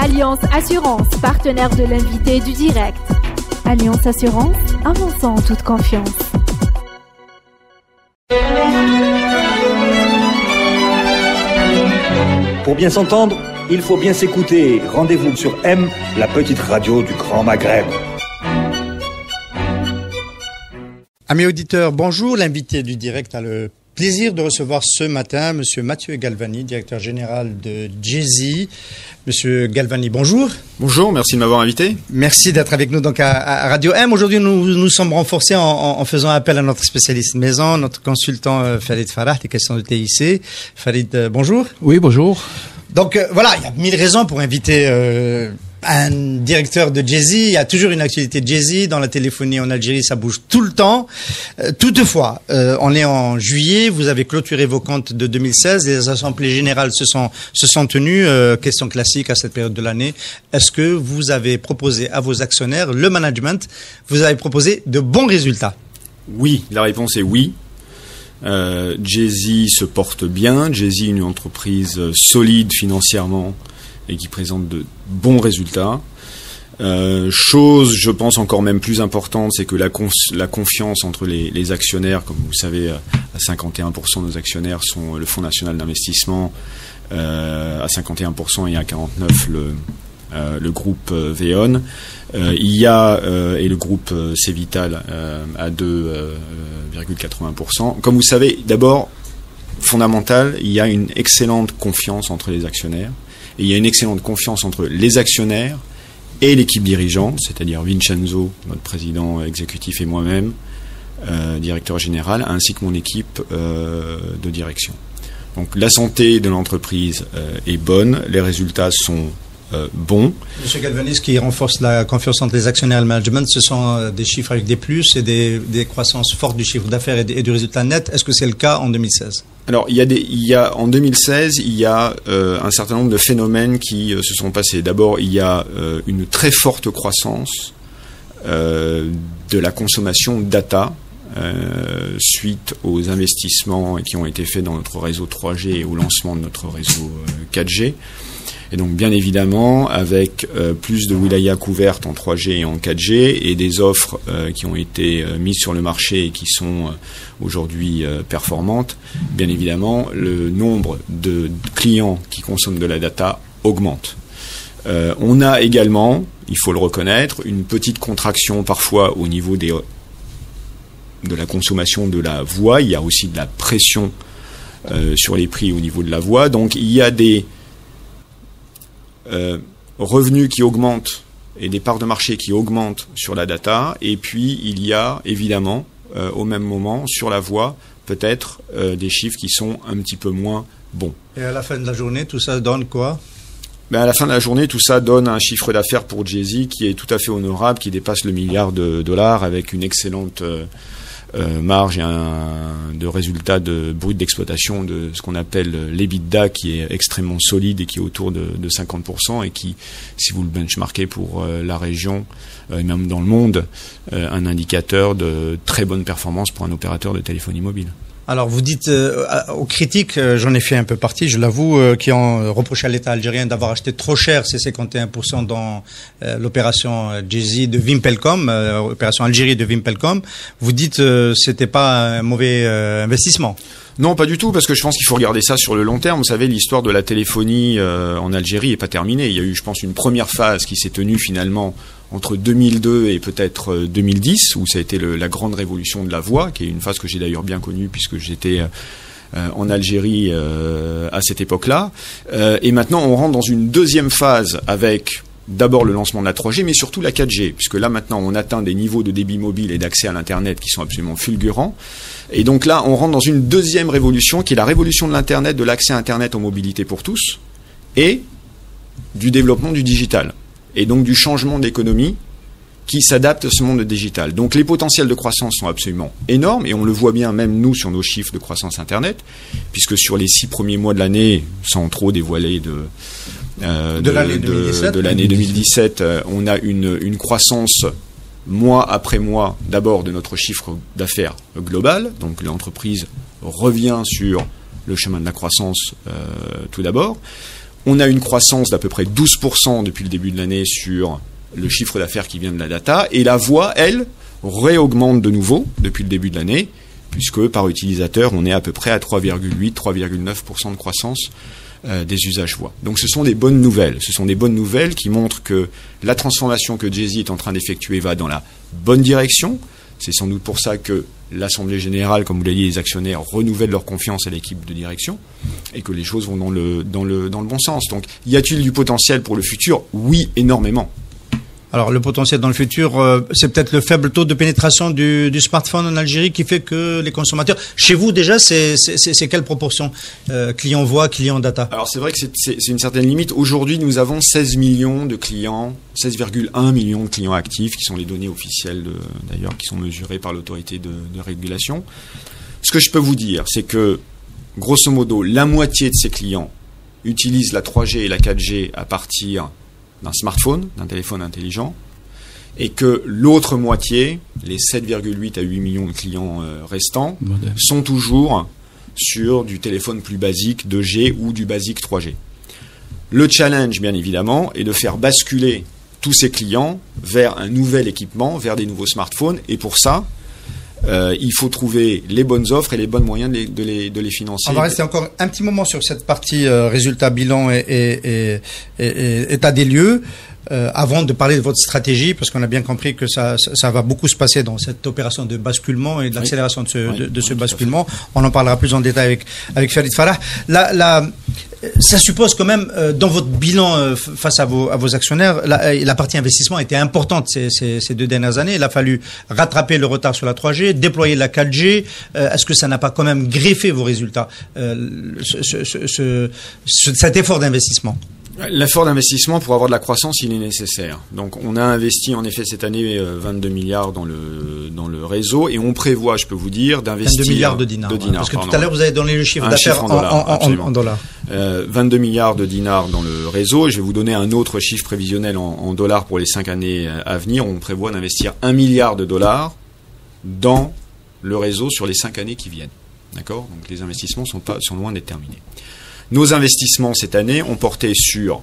Alliance Assurance, partenaire de l'invité du direct. Alliance Assurance, avançons en toute confiance. Pour bien s'entendre, il faut bien s'écouter. Rendez-vous sur M, la petite radio du Grand Maghreb. Amis auditeurs, bonjour. L'invité du direct a le plaisir de recevoir ce matin Monsieur Mathieu Galvani, directeur général de Djezzy. Monsieur Galvani, bonjour. Bonjour, merci de m'avoir invité. Merci d'être avec nous donc à Radio M. Aujourd'hui, nous sommes renforcés en faisant appel à notre spécialiste maison, notre consultant Farid Farah, des questions de TIC. Farid, bonjour. Oui, bonjour. Donc voilà, il y a 1000 raisons pour inviter un directeur de Djezzy. Il y a toujours une actualité de Djezzy. Dans la téléphonie en Algérie, ça bouge tout le temps. Toutefois, on est en juillet. Vous avez clôturé vos comptes de 2016. Les assemblées générales se sont tenues. Question classique à cette période de l'année. Est-ce que vous avez proposé à vos actionnaires, le management, vous avez proposé de bons résultats? Oui, la réponse est oui. Djezzy se porte bien. Djezzy, une entreprise solide financièrement et qui présente de bons résultats. Chose, je pense, encore même plus importante, c'est que la confiance entre les actionnaires, comme vous savez, à 51%, nos actionnaires sont le Fonds national d'investissement, à 51% et à 49% le groupe Veon. Il y a, et le groupe Cévital à 2,80%. Comme vous savez, d'abord, fondamental, il y a une excellente confiance entre les actionnaires. Et il y a une excellente confiance entre les actionnaires et l'équipe dirigeante, c'est-à-dire Vincenzo, notre président exécutif, et moi-même, directeur général, ainsi que mon équipe de direction. Donc la santé de l'entreprise est bonne, les résultats sont bons. Monsieur Galvani, ce qui renforce la confiance entre les actionnaires et le management, ce sont des chiffres avec des plus et des croissances fortes du chiffre d'affaires et du résultat net. Est-ce que c'est le cas en 2016 ? Alors, en 2016, il y a un certain nombre de phénomènes qui se sont passés. D'abord, il y a une très forte croissance de la consommation data suite aux investissements qui ont été faits dans notre réseau 3G et au lancement de notre réseau 4G. Et donc, bien évidemment, avec plus de wilaya couvertes en 3G et en 4G et des offres qui ont été mises sur le marché et qui sont aujourd'hui performantes, bien évidemment, le nombre de clients qui consomment de la data augmente. On a également, il faut le reconnaître, une petite contraction parfois au niveau de la consommation de la voix. Il y a aussi de la pression sur les prix au niveau de la voix. Donc, il y a des revenus qui augmentent et des parts de marché qui augmentent sur la data, et puis il y a évidemment au même moment sur la voix peut-être des chiffres qui sont un petit peu moins bons. Et à la fin de la journée, tout ça donne quoi ? À la fin de la journée, tout ça donne un chiffre d'affaires pour Djezzy qui est tout à fait honorable, qui dépasse le $1 milliard avec une excellente marge et de résultats de brut d'exploitation de ce qu'on appelle l'EBITDA, qui est extrêmement solide et qui est autour de 50%, et qui, si vous le benchmarkez pour la région et même dans le monde, un indicateur de très bonne performance pour un opérateur de téléphonie mobile. Alors, vous dites aux critiques, j'en ai fait un peu partie, je l'avoue, qui ont reproché à l'État algérien d'avoir acheté trop cher ces 51% dans l'opération Djezzy de Wimpelcom, opération Algérie de Wimpelcom. Vous dites c'était pas un mauvais investissement. Non, pas du tout, parce que je pense qu'il faut regarder ça sur le long terme. Vous savez, l'histoire de la téléphonie en Algérie est pas terminée. Il y a eu, je pense, une première phase qui s'est tenue finalement entre 2002 et peut-être 2010, où ça a été la grande révolution de la voix, qui est une phase que j'ai d'ailleurs bien connue puisque j'étais en Algérie à cette époque-là. Et maintenant, on rentre dans une deuxième phase avec d'abord le lancement de la 3G, mais surtout la 4G, puisque là maintenant on atteint des niveaux de débit mobile et d'accès à l'Internet qui sont absolument fulgurants. Et donc là, on rentre dans une deuxième révolution, qui est la révolution de l'Internet, de l'accès à Internet aux mobilités pour tous, et du développement du digital, et donc du changement d'économie qui s'adapte à ce monde digital. Donc les potentiels de croissance sont absolument énormes, et on le voit bien même nous sur nos chiffres de croissance Internet, puisque sur les 6 premiers mois de l'année, sans trop dévoiler de l'année 2017, on a une croissance mois après mois, d'abord de notre chiffre d'affaires global. Donc l'entreprise revient sur le chemin de la croissance tout d'abord. On a une croissance d'à peu près 12% depuis le début de l'année sur le chiffre d'affaires qui vient de la data. Et la voix, elle, réaugmente de nouveau depuis le début de l'année, puisque par utilisateur, on est à peu près à 3,8-3,9% de croissance des usages voix. Donc ce sont des bonnes nouvelles. Ce sont des bonnes nouvelles qui montrent que la transformation que Jay-Z est en train d'effectuer va dans la bonne direction. C'est sans doute pour ça que l'Assemblée Générale, comme vous l'avez dit, les actionnaires renouvellent leur confiance à l'équipe de direction et que les choses vont dans le bon sens. Donc, y a-t-il du potentiel pour le futur? Oui, énormément. Alors, le potentiel dans le futur, c'est peut-être le faible taux de pénétration du smartphone en Algérie qui fait que les consommateurs... Chez vous, déjà, c'est quelle proportion clients voix, clients data? Alors, c'est vrai que c'est une certaine limite. Aujourd'hui, nous avons 16 millions de clients, 16,1 millions de clients actifs, qui sont les données officielles, d'ailleurs, qui sont mesurées par l'autorité de régulation. Ce que je peux vous dire, c'est que, grosso modo, la moitié de ces clients utilisent la 3G et la 4G à partir d'un smartphone, d'un téléphone intelligent, et que l'autre moitié, les 7,8 à 8 millions de clients restants, sont toujours sur du téléphone plus basique 2G ou du basique 3G. Le challenge, bien évidemment, est de faire basculer tous ces clients vers un nouvel équipement, vers des nouveaux smartphones, et pour ça, il faut trouver les bonnes offres et les bons moyens de les financer. On va rester encore un petit moment sur cette partie résultat, bilan et état des lieux. Avant de parler de votre stratégie, parce qu'on a bien compris que ça va beaucoup se passer dans cette opération de basculement et de l'accélération de ce basculement. On en parlera plus en détail avec Farid Farah. Ça suppose quand même, dans votre bilan face à vos actionnaires, la partie investissement était importante ces 2 dernières années. Il a fallu rattraper le retard sur la 3G, déployer la 4G. Est-ce que ça n'a pas quand même greffé vos résultats, cet effort d'investissement? L'effort d'investissement pour avoir de la croissance, il est nécessaire. Donc, on a investi en effet cette année 22 milliards dans le réseau et on prévoit, je peux vous dire, d'investir 22 milliards de dinars. Parce que tout à l'heure vous avez donné le chiffre d'affaires en dollars. 22 milliards de dinars dans le réseau. Et je vais vous donner un autre chiffre prévisionnel en dollars pour les 5 années à venir. On prévoit d'investir 1 milliard de dollars dans le réseau sur les 5 années qui viennent. D'accord? Donc, les investissements sont loin d'être terminés. Nos investissements cette année ont porté sur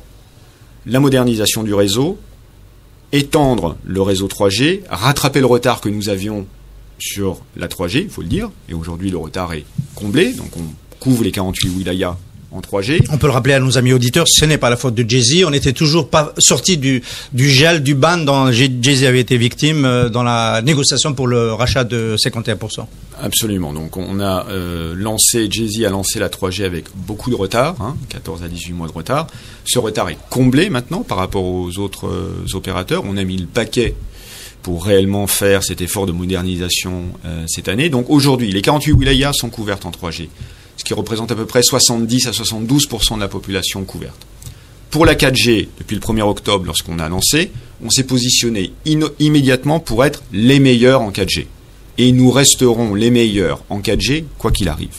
la modernisation du réseau, étendre le réseau 3G, rattraper le retard que nous avions sur la 3G, il faut le dire, et aujourd'hui le retard est comblé, donc on couvre les 48 wilayas en 3G. On peut le rappeler à nos amis auditeurs, ce n'est pas la faute de Jay-Z, on n'était toujours pas sorti du gel, du ban dont Jay-Z avait été victime dans la négociation pour le rachat de 51%. Absolument, donc on a Jay-Z a lancé la 3G avec beaucoup de retard, 14 à 18 mois de retard. Ce retard est comblé maintenant par rapport aux autres opérateurs, on a mis le paquet pour réellement faire cet effort de modernisation cette année. Donc aujourd'hui, les 48 wilayas sont couvertes en 3G. Ce qui représente à peu près 70 à 72% de la population couverte. Pour la 4G, depuis le 1er octobre, lorsqu'on a lancé, on s'est positionné immédiatement pour être les meilleurs en 4G. Et nous resterons les meilleurs en 4G, quoi qu'il arrive.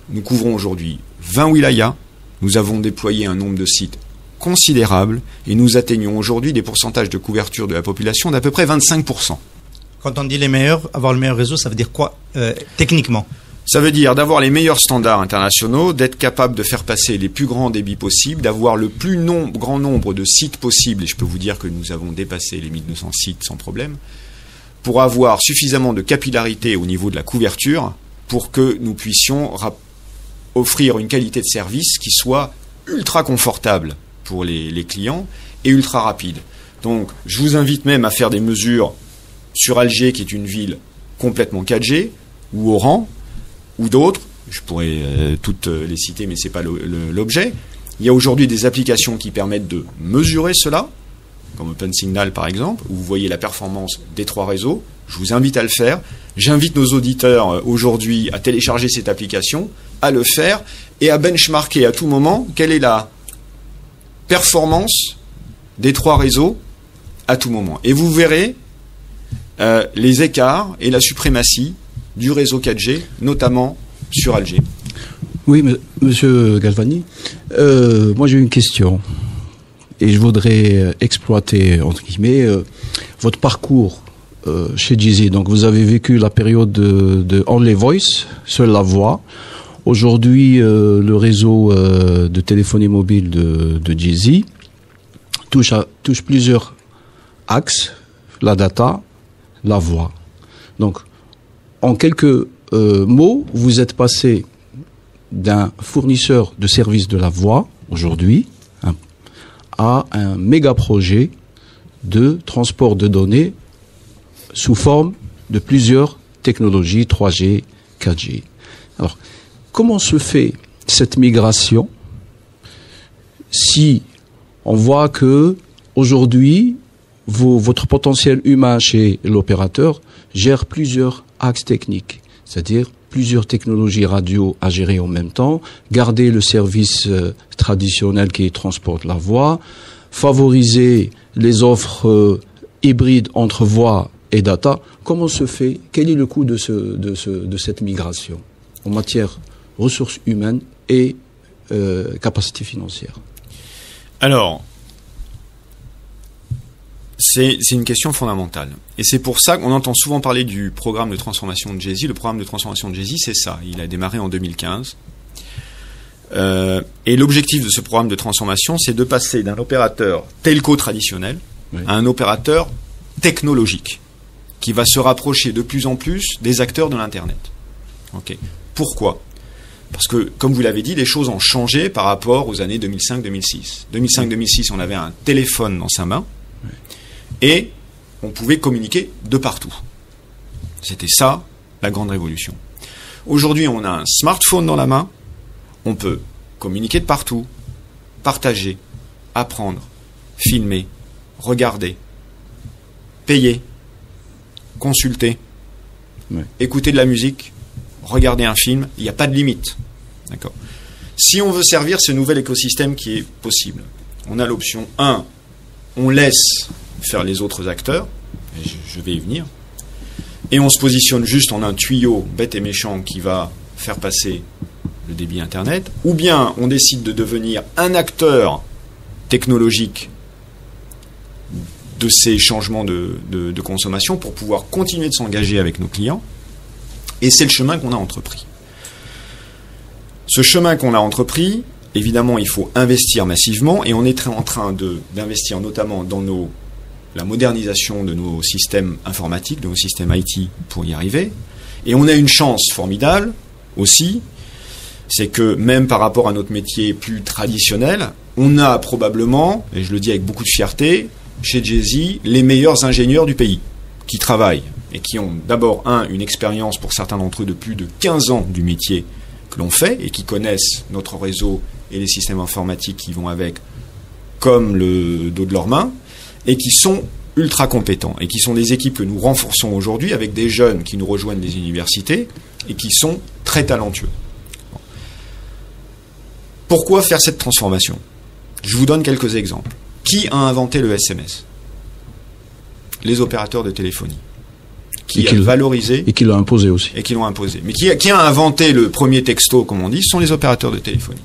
Nous couvrons aujourd'hui 20 wilayas, nous avons déployé un nombre de sites considérable, et nous atteignons aujourd'hui des pourcentages de couverture de la population d'à peu près 25%. Quand on dit les meilleurs, avoir le meilleur réseau, ça veut dire quoi techniquement ? Ça veut dire d'avoir les meilleurs standards internationaux, d'être capable de faire passer les plus grands débits possibles, d'avoir le plus grand nombre de sites possibles, et je peux vous dire que nous avons dépassé les 1200 sites sans problème, pour avoir suffisamment de capillarité au niveau de la couverture pour que nous puissions offrir une qualité de service qui soit ultra confortable pour les clients et ultra rapide. Donc, je vous invite même à faire des mesures sur Alger, qui est une ville complètement 4G, ou Oran, ou d'autres, je pourrais toutes les citer, mais ce n'est pas l'objet. Il y a aujourd'hui des applications qui permettent de mesurer cela, comme OpenSignal par exemple, où vous voyez la performance des 3 réseaux. Je vous invite à le faire. J'invite nos auditeurs aujourd'hui à télécharger cette application, à le faire, et à benchmarker à tout moment quelle est la performance des 3 réseaux à tout moment. Et vous verrez les écarts et la suprématie du réseau 4G, notamment sur Alger. Oui, monsieur Galvani, moi j'ai une question et je voudrais exploiter, entre guillemets, votre parcours chez Jay-Z. Donc vous avez vécu la période de Only Voice, seule la voix. aujourd'hui, le réseau de téléphonie mobile de Jay-Z touche plusieurs axes, la data, la voix. Donc, en quelques mots, vous êtes passé d'un fournisseur de services de la voix, aujourd'hui, à un méga projet de transport de données sous forme de plusieurs technologies 3G, 4G. Alors, comment se fait cette migration si on voit que aujourd'hui, votre potentiel humain chez l'opérateur gère plusieurs axes techniques, c'est-à-dire plusieurs technologies radio à gérer en même temps, garder le service traditionnel qui transporte la voix, favoriser les offres hybrides entre voix et data. Comment se fait? Quel est le coût de cette migration en matière ressources humaines et capacité financière? Alors, c'est une question fondamentale. Et c'est pour ça qu'on entend souvent parler du programme de transformation de Jay-Z. Le programme de transformation de Jay-Z, c'est ça. Il a démarré en 2015. Et l'objectif de ce programme de transformation, c'est de passer d'un opérateur telco traditionnel à un opérateur technologique qui va se rapprocher de plus en plus des acteurs de l'Internet. Okay. Pourquoi ? Parce que, comme vous l'avez dit, les choses ont changé par rapport aux années 2005-2006. 2005-2006, on avait un téléphone dans sa main et on pouvait communiquer de partout. C'était ça, la grande révolution. Aujourd'hui, on a un smartphone dans la main, on peut communiquer de partout, partager, apprendre, filmer, regarder, payer, consulter, écouter de la musique, regarder un film, il n'y a pas de limite. D'accord. Si on veut servir ce nouvel écosystème qui est possible, on a l'option 1, on laisse faire les autres acteurs, et je vais y venir, et on se positionne juste en un tuyau bête et méchant qui va faire passer le débit Internet, ou bien on décide de devenir un acteur technologique de ces changements de consommation pour pouvoir continuer de s'engager avec nos clients. Et c'est le chemin qu'on a entrepris. Ce chemin qu'on a entrepris, évidemment, il faut investir massivement, et on est en train d'investir notamment dans la modernisation de nos systèmes informatiques, de nos systèmes IT pour y arriver. Et on a une chance formidable aussi, c'est que même par rapport à notre métier plus traditionnel, on a probablement, et je le dis avec beaucoup de fierté, chez Jay-Z, les meilleurs ingénieurs du pays qui travaillent et qui ont d'abord, une expérience pour certains d'entre eux de plus de 15 ans du métier que l'on fait et qui connaissent notre réseau et les systèmes informatiques qui vont avec comme le dos de leurs mains, et qui sont ultra compétents et qui sont des équipes que nous renforçons aujourd'hui avec des jeunes qui nous rejoignent des universités et qui sont très talentueux. Pourquoi faire cette transformation ? Je vous donne quelques exemples. Qui a inventé le SMS ? Les opérateurs de téléphonie. Qui a valorisé et qui l'ont imposé aussi. Et qui l'ont imposé. Mais qui a inventé le premier texto, comme on dit, ce sont les opérateurs de téléphonie.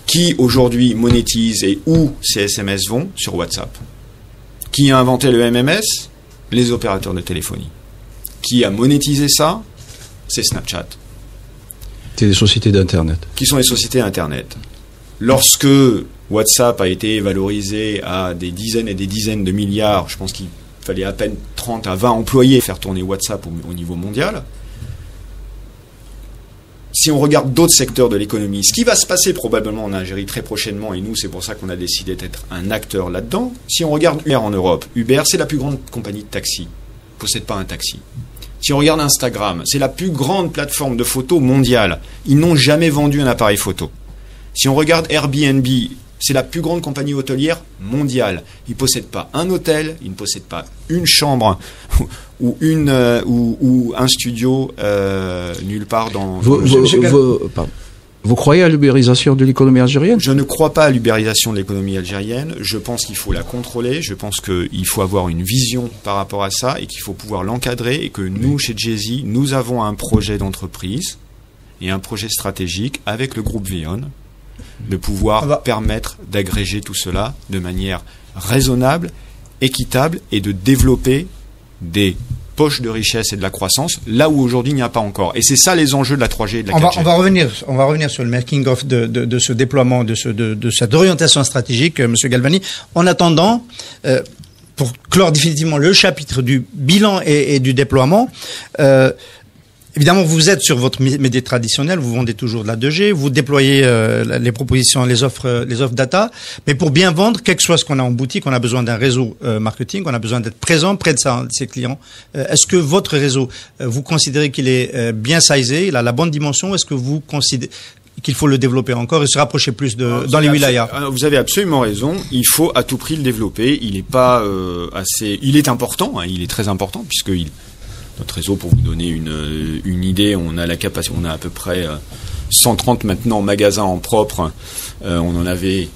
Qui aujourd'hui monétise et où ces SMS vont ? Sur WhatsApp. Qui a inventé le MMS ? Les opérateurs de téléphonie. Qui a monétisé ça ? C'est Snapchat. C'est des sociétés d'Internet. Qui sont les sociétés Internet. Lorsque WhatsApp a été valorisé à des dizaines et des dizaines de milliards, je pense qu'il fallait à peine 30 à 20 employés faire tourner WhatsApp au niveau mondial. Si on regarde d'autres secteurs de l'économie, ce qui va se passer probablement en Algérie très prochainement, et nous c'est pour ça qu'on a décidé d'être un acteur là-dedans, si on regarde Uber en Europe, Uber c'est la plus grande compagnie de taxi, ne possède pas un taxi. Si on regarde Instagram, c'est la plus grande plateforme de photos mondiale, ils n'ont jamais vendu un appareil photo. Si on regarde Airbnb, c'est la plus grande compagnie hôtelière mondiale. Ils ne possèdent pas un hôtel, ils ne possèdent pas une chambre ou un studio nulle part dans Vous croyez à l'ubérisation de l'économie algérienne ? Je ne crois pas à l'ubérisation de l'économie algérienne. Je pense qu'il faut la contrôler. Je pense qu'il faut avoir une vision par rapport à ça et qu'il faut pouvoir l'encadrer, et que nous, chez Jay-Z, nous avons un projet d'entreprise et un projet stratégique avec le groupe Vion de pouvoir permettre d'agréger tout cela de manière raisonnable, équitable, et de développer des poche de richesse et de la croissance, là où aujourd'hui il n'y a pas encore. Et c'est ça les enjeux de la 3G et de la 4G. On va revenir sur le making of de ce déploiement, de cette orientation stratégique, Monsieur Galvani. En attendant, pour clore définitivement le chapitre du bilan et du déploiement, évidemment, vous êtes sur votre média traditionnel, vous vendez toujours de la 2G, vous déployez les propositions, les offres data, mais pour bien vendre, quelque chose qu'on a en boutique, on a besoin d'un réseau marketing, on a besoin d'être présent près de ses clients. Est-ce que votre réseau, vous considérez qu'il est bien sizé, il a la bonne dimension? Est-ce que vous considérez qu'il faut le développer encore et se rapprocher plus dans les wilayas? Vous avez absolument raison. Il faut à tout prix le développer. Il n'est pas il est important. Il est très important puisque notre réseau, pour vous donner une idée, on a la capacité, on a à peu près 130 maintenant magasins en propre. On en avait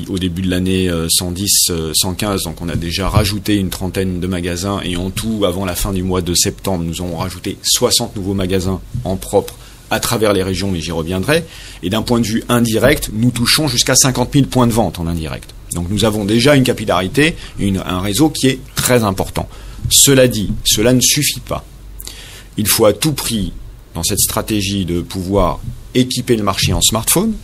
au début de l'année 110, 115, donc on a déjà rajouté une trentaine de magasins et en tout, avant la fin du mois de septembre, nous avons rajouté 60 nouveaux magasins en propre à travers les régions, mais j'y reviendrai. Et d'un point de vue indirect, nous touchons jusqu'à 50 000 points de vente en indirect. Donc nous avons déjà une capillarité, un réseau qui est très important. Cela dit, cela ne suffit pas. Il faut à tout prix, dans cette stratégie de pouvoir équiper le marché en smartphone,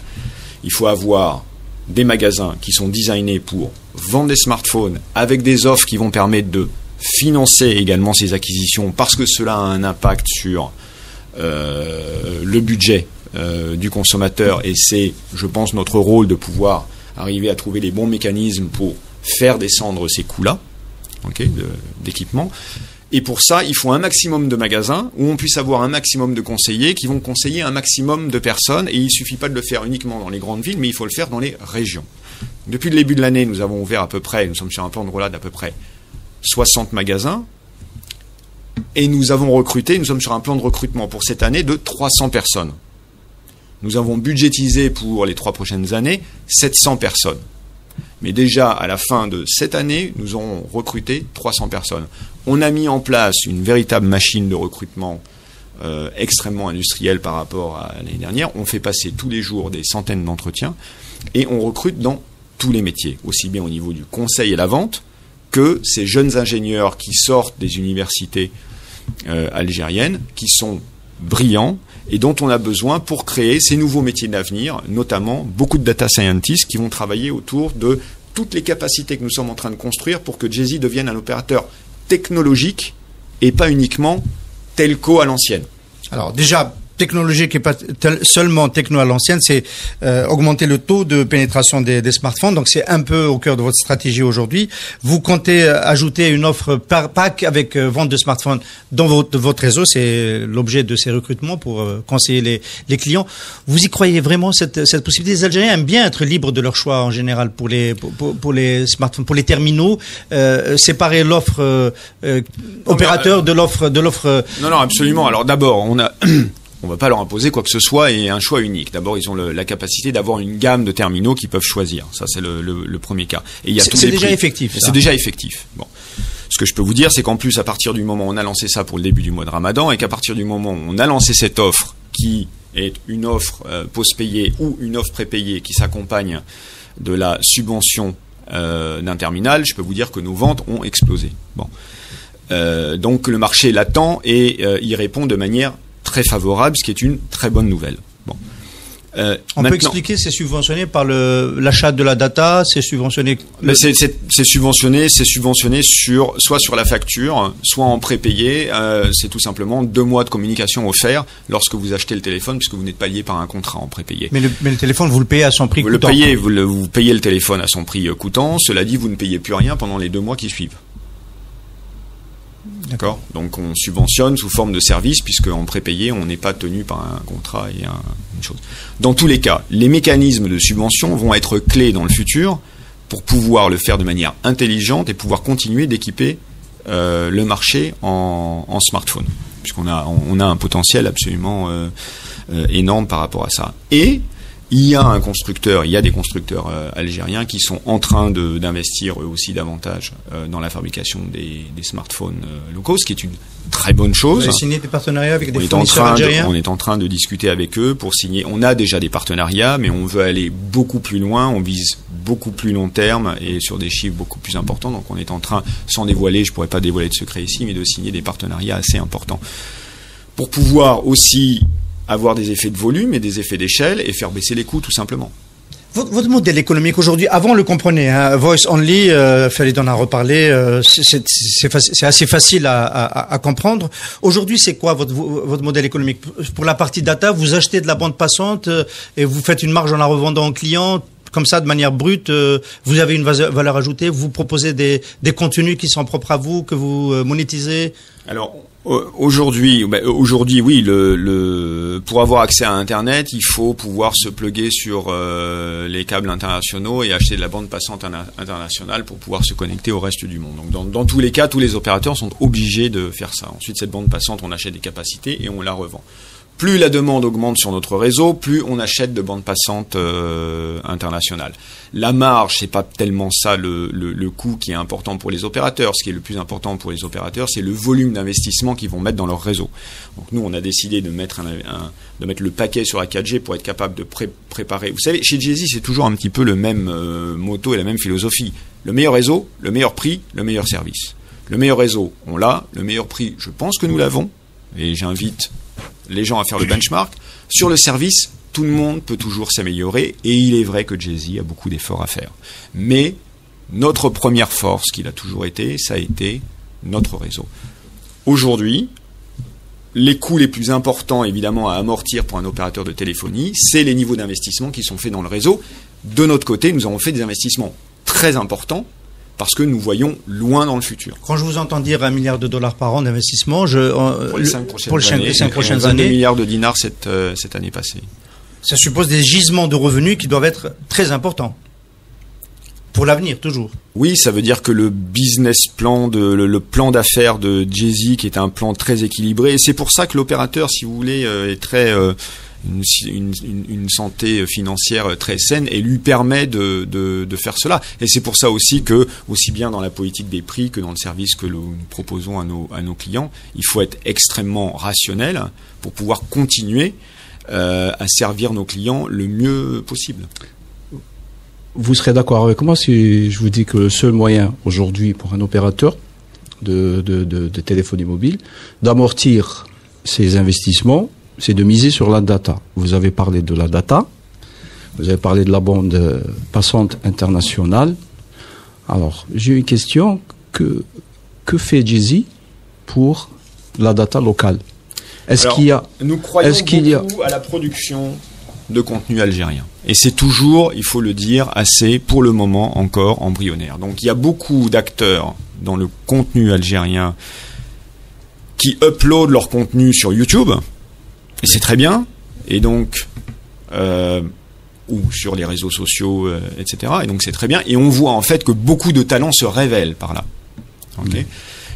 il faut avoir des magasins qui sont designés pour vendre des smartphones avec des offres qui vont permettre de financer également ces acquisitions parce que cela a un impact sur le budget du consommateur et c'est, je pense, notre rôle de pouvoir arriver à trouver les bons mécanismes pour faire descendre ces coûts-là. D'équipement. Et pour ça, il faut un maximum de magasins où on puisse avoir un maximum de conseillers qui vont conseiller un maximum de personnes. Et il ne suffit pas de le faire uniquement dans les grandes villes, mais il faut le faire dans les régions. Depuis le début de l'année, nous avons ouvert nous sommes sur un plan de rollout d'à peu près 60 magasins. Et nous sommes sur un plan de recrutement pour cette année de 300 personnes. Nous avons budgétisé pour les 3 prochaines années 700 personnes. Mais déjà, à la fin de cette année, nous aurons recruté 300 personnes. On a mis en place une véritable machine de recrutement extrêmement industrielle par rapport à l'année dernière. On fait passer tous les jours des centaines d'entretiens et on recrute dans tous les métiers, aussi bien au niveau du conseil et la vente que ces jeunes ingénieurs qui sortent des universités algériennes, qui sont brillants et dont on a besoin pour créer ces nouveaux métiers d'avenir, notamment beaucoup de data scientists qui vont travailler autour de toutes les capacités que nous sommes en train de construire pour que Jazzy devienne un opérateur technologique et pas uniquement telco à l'ancienne. Alors déjà, technologique et pas seulement techno à l'ancienne, c'est augmenter le taux de pénétration des smartphones. Donc c'est un peu au cœur de votre stratégie aujourd'hui. Vous comptez ajouter une offre par pack avec vente de smartphones dans votre réseau. C'est l'objet de ces recrutements pour conseiller les clients. Vous y croyez vraiment cette possibilité? Les Algériens aiment bien être libres de leur choix en général pour les smartphones, pour les terminaux. Séparer l'offre opérateur de l'offre. Non, absolument. Alors d'abord, on ne va pas leur imposer quoi que ce soit et un choix unique. D'abord, ils ont la capacité d'avoir une gamme de terminaux qu'ils peuvent choisir. Ça, c'est le premier cas. Et il y a c'est déjà effectif. C'est déjà effectif. Bon. Ce que je peux vous dire, c'est qu'en plus, à partir du moment où on a lancé ça pour le début du mois de Ramadan et qu'à partir du moment où on a lancé cette offre qui est une offre post-payée ou une offre prépayée qui s'accompagne de la subvention d'un terminal, je peux vous dire que nos ventes ont explosé. Bon. Donc, le marché l'attend et y répond de manière très favorable, ce qui est une très bonne nouvelle. Bon. On peut expliquer, c'est subventionné par l'achat de la data, c'est subventionné. C'est subventionné soit sur la facture, soit en prépayé. C'est tout simplement 2 mois de communication offerts lorsque vous achetez le téléphone, puisque vous n'êtes pas lié par un contrat en prépayé. Mais le téléphone, vous le payez à son prix coûtant. Vous payez le téléphone à son prix coûtant. Cela dit, vous ne payez plus rien pendant les 2 mois qui suivent. D'accord. Donc on subventionne sous forme de service puisque en prépayé on n'est pas tenu par un contrat et une chose. Dans tous les cas, les mécanismes de subvention vont être clés dans le futur pour pouvoir le faire de manière intelligente et pouvoir continuer d'équiper le marché en smartphone, puisqu'on a un potentiel absolument énorme par rapport à ça. Et il y a des constructeurs algériens qui sont en train d'investir eux aussi davantage dans la fabrication des smartphones locaux, ce qui est une très bonne chose. Vous avez signé des partenariats avec des fournisseurs algériens ? On est en train de discuter avec eux pour signer. On a déjà des partenariats, mais on veut aller beaucoup plus loin. On vise beaucoup plus long terme et sur des chiffres beaucoup plus importants. Donc on est en train, sans dévoiler, je pourrais pas dévoiler de secret ici, mais de signer des partenariats assez importants pour pouvoir aussi avoir des effets de volume et des effets d'échelle et faire baisser les coûts tout simplement. Votre modèle économique aujourd'hui, avant on le comprenait, hein, voice only, Farid en a reparlé, c'est assez facile à comprendre. Aujourd'hui, c'est quoi votre modèle économique? Pour la partie data, vous achetez de la bande passante et vous faites une marge en la revendant aux clients, comme ça, de manière brute, vous avez une valeur ajoutée, vous proposez des contenus qui sont propres à vous, que vous monétisez? Alors, aujourd'hui, oui, pour avoir accès à Internet, il faut pouvoir se plugger sur les câbles internationaux et acheter de la bande passante internationale pour pouvoir se connecter au reste du monde. Donc, dans tous les cas, tous les opérateurs sont obligés de faire ça. Ensuite, cette bande passante, on achète des capacités et on la revend. Plus la demande augmente sur notre réseau, plus on achète de bandes passantes internationales. La marge, c'est pas tellement ça le coût qui est important pour les opérateurs. Ce qui est le plus important pour les opérateurs, c'est le volume d'investissement qu'ils vont mettre dans leur réseau. Donc nous, on a décidé de mettre le paquet sur la 4G pour être capable de préparer. Vous savez, chez Jay-Z, c'est toujours un petit peu le même motto et la même philosophie. Le meilleur réseau, le meilleur prix, le meilleur service. Le meilleur réseau, on l'a. Le meilleur prix, je pense que nous l'avons. Et j'invite les gens à faire le benchmark. Sur le service, tout le monde peut toujours s'améliorer et il est vrai que Jay-Z a beaucoup d'efforts à faire. Mais notre première force, qu'il a toujours été, ça a été notre réseau. Aujourd'hui, les coûts les plus importants, évidemment, à amortir pour un opérateur de téléphonie, c'est les niveaux d'investissement qui sont faits dans le réseau. De notre côté, nous avons fait des investissements très importants parce que nous voyons loin dans le futur. Quand je vous entends dire $1 milliard par an d'investissement, pour les 5 prochaines années, 2 milliards de dinars cette année passée. Ça suppose des gisements de revenus qui doivent être très importants pour l'avenir, toujours. Oui, ça veut dire que le business plan, le plan d'affaires de Jay-Z, qui est un plan très équilibré, et c'est pour ça que l'opérateur, si vous voulez, est très une santé financière très saine et lui permet de faire cela. Et c'est pour ça aussi que, aussi bien dans la politique des prix que dans le service que nous proposons à nos clients, il faut être extrêmement rationnel pour pouvoir continuer à servir nos clients le mieux possible. Vous serez d'accord avec moi si je vous dis que le seul moyen aujourd'hui pour un opérateur de téléphonie mobile d'amortir ses investissements, c'est de miser sur la data. Vous avez parlé de la data, vous avez parlé de la bande passante internationale. Alors, j'ai une question. Que fait Jay-Z pour la data locale? Nous croyons beaucoup à la production de contenu algérien. Et c'est toujours, il faut le dire, assez, pour le moment, encore embryonnaire. Donc il y a beaucoup d'acteurs dans le contenu algérien qui uploadent leur contenu sur YouTube, et c'est très bien, et donc ou sur les réseaux sociaux, etc. Et donc c'est très bien, et on voit en fait que beaucoup de talents se révèlent par là. Okay.